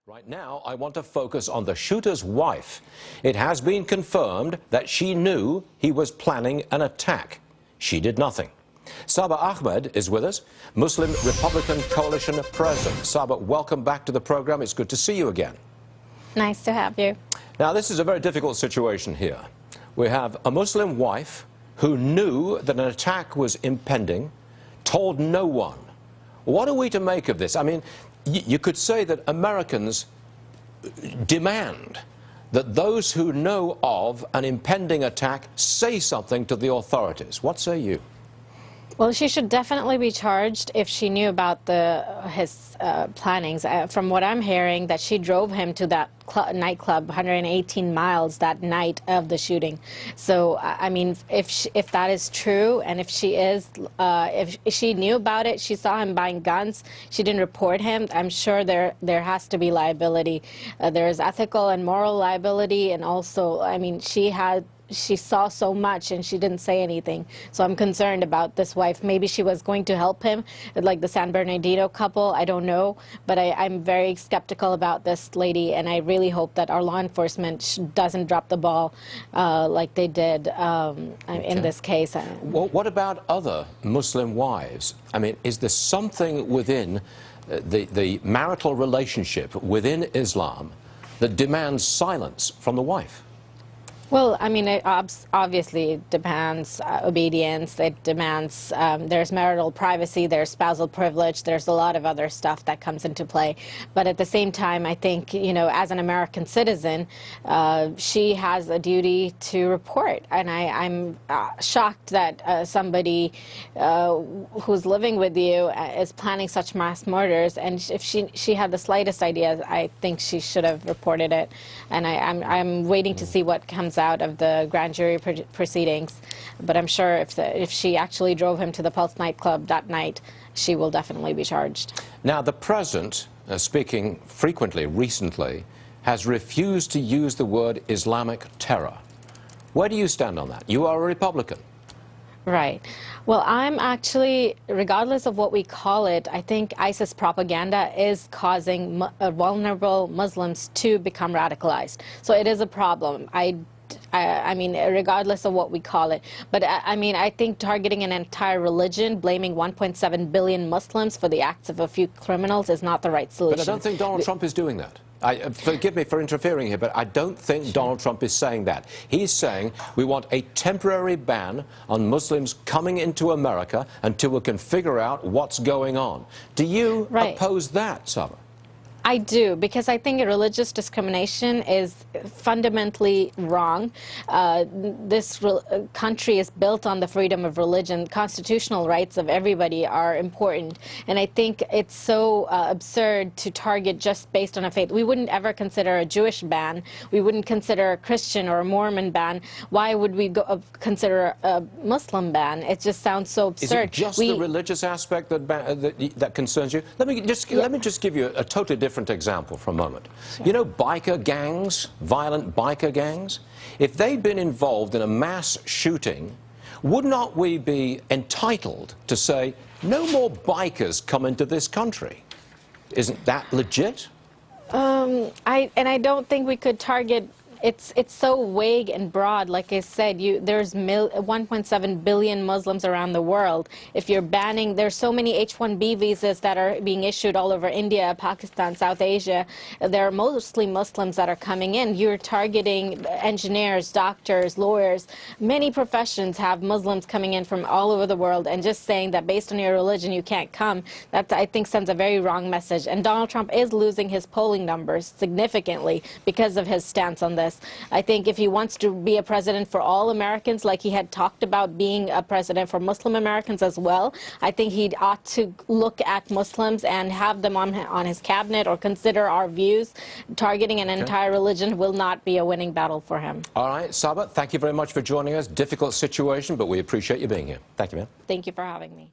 Right now, I want to focus on the shooter's wife. It has been confirmed that she knew he was planning an attack. She did nothing. Saba Ahmed is with us, Muslim Republican Coalition President. Saba, welcome back to the program. It's good to see you again. Nice to have you. Now, this is a very difficult situation here. We have a Muslim wife who knew that an attack was impending, told no one. What are we to make of this? I mean, you could say that Americans demand that those who know of an impending attack say something to the authorities. What say you? Well, she should definitely be charged if she knew about his plannings. From what I'm hearing, that she drove him to that nightclub 118 miles that night of the shooting. So, I mean, if that is true, and if she knew about it, she saw him buying guns, she didn't report him, I'm sure there has to be liability. There is ethical and moral liability, and also, I mean, she saw so much and she didn't say anything. So I'm concerned about this wife. Maybe she was going to help him, like the San Bernardino couple. I don't know. But I'm very skeptical about this lady, and I really hope that our law enforcement doesn't drop the ball like they did in this case. Well, what about other Muslim wives? I mean, is there something within the marital relationship within Islam that demands silence from the wife? Well, I mean, it obviously demands obedience. It demands, there's marital privacy, there's spousal privilege, there's a lot of other stuff that comes into play. But at the same time, I think, you know, as an American citizen, she has a duty to report. And I'm shocked that somebody who's living with you is planning such mass murders. And if she had the slightest idea, I think she should have reported it. And I'm waiting to see what comes out of the grand jury proceedings, but I'm sure if she actually drove him to the Pulse nightclub that night, she will definitely be charged. Now, the president, speaking frequently recently, has refused to use the word Islamic terror. Where do you stand on that? You are a Republican. Right. Well, I'm actually, regardless of what we call it, I think ISIS propaganda is causing vulnerable Muslims to become radicalized. So it is a problem. I mean, regardless of what we call it. But I mean, I think targeting an entire religion, blaming 1.7 billion Muslims for the acts of a few criminals is not the right solution. But I don't think Donald Trump is doing that. Forgive me for interfering here, but I don't think Donald Trump is saying that. He's saying we want a temporary ban on Muslims coming into America until we can figure out what's going on. Do you oppose that, Saba? I do, because I think religious discrimination is fundamentally wrong. This country is built on the freedom of religion. Constitutional rights of everybody are important. And I think it's so absurd to target just based on a faith. We wouldn't ever consider a Jewish ban. We wouldn't consider a Christian or a Mormon ban. Why would we consider a Muslim ban? It just sounds so absurd. Is it just the religious aspect that concerns you? Let me just give you a totally different example for a moment. Sure. You know, biker gangs, violent biker gangs, if they'd been involved in a mass shooting, would not we be entitled to say, no more bikers come into this country? Isn't that legit? I don't think we could target. It's so vague and broad. Like I said, there's 1.7 billion Muslims around the world. If you're banning, there's so many H-1B visas that are being issued all over India, Pakistan, South Asia. There are mostly Muslims that are coming in. You're targeting engineers, doctors, lawyers. Many professions have Muslims coming in from all over the world, and just saying that based on your religion you can't come, that I think sends a very wrong message. And Donald Trump is losing his polling numbers significantly because of his stance on this. I think if he wants to be a president for all Americans, like he had talked about being a president for Muslim Americans as well, I think he ought to look at Muslims and have them on his cabinet or consider our views. Targeting an entire religion will not be a winning battle for him. All right, Saba, thank you very much for joining us. Difficult situation, but we appreciate you being here. Thank you, ma'am. Thank you for having me.